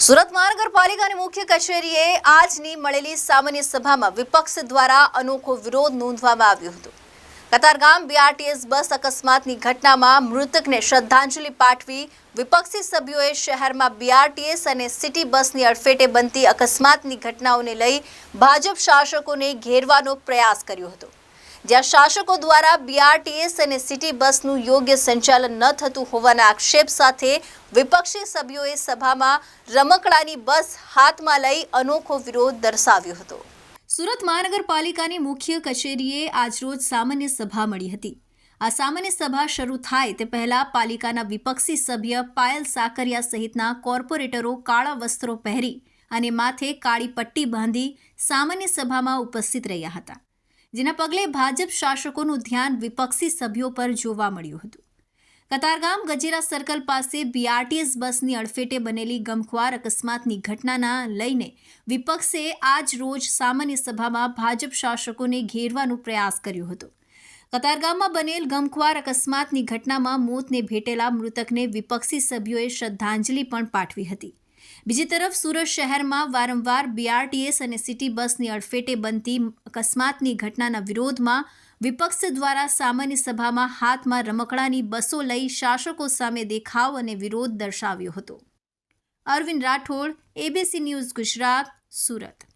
સુરત મહાનગરપાલિકાની મુખ્ય કચેરીએ આજની મળેલી સામાન્ય સભામાં વિપક્ષ દ્વારા અનોખો વિરોધ નોંધવામાં આવ્યો હતો। કતારગામ બીઆરટીએસ બસ અકસ્માતની ઘટનામાં મૃતકને શ્રદ્ધાંજલિ પાઠવી વિપક્ષી સભ્યોએ શહેરમાં બીઆરટીએસ અને સિટી બસની અડફેટે બનતી અકસ્માતની ઘટનાઓને લઈ ભાજપ શાસકોને ઘેરવાનો પ્રયાસ કર્યો હતો। જ્યાં શાસકો દ્વારા બીઆરટીએસ અને સિટી બસનું યોગ્ય સંચાલન ન થતું હોવાના આક્ષેપ સાથે વિપક્ષી સભ્યોએ સભામાં રમકડાની બસ હાથમાં લઈ અનોખો વિરોધ દર્શાવ્યો હતો। સુરત મહાનગરપાલિકાની મુખ્ય કચેરીએ આજરોજ સામાન્ય સભા મળી હતી। આ સામાન્ય સભા શરૂ થાય તે પહેલા પાલિકાના વિપક્ષી સભ્ય પાયલ સાકરિયા સહિતના કોર્પોરેટરો કાળા વસ્ત્રો પહેરી અને માથે કાળી પટ્ટી બાંધી સામાન્ય સભામાં ઉપસ્થિત રહ્યા હતા, જેના પગલે ભાજપ શાસકોનું ધ્યાન વિપક્ષી સભ્યો પર જોવા મળ્યું હતું। કતારગામ ગજેરા સર્કલ પાસે બીઆરટીએસ બસની અડફેટે બનેલી ગમખ્વાર અકસ્માતની ઘટનાના લઈને વિપક્ષે આજ રોજ સામાન્ય સભામાં ભાજપ શાસકોને ઘેરવાનો પ્રયાસ કર્યો હતો। કતારગામમાં બનેલ ગમખ્વાર અકસ્માતની ઘટનામાં મોતને ભેટેલા મૃતકને વિપક્ષી સભ્યોએ શ્રદ્ધાંજલિ પણ પાઠવી હતી। બીજી તરફ સુરત શહેરમાં વારંવાર બીઆરટીએસ અને સિટી બસની અડફેટે બનતી અકસ્માતની ઘટનાના વિરોધમાં વિપક્ષ દ્વારા સામાન્ય સભામાં હાથમાં રમકડાની બસો લઈ શાસકો સામે દેખાવ અને વિરોધ દર્શાવ્યો હતો। Arvind Rathod, ABC News Gujarat, Surat.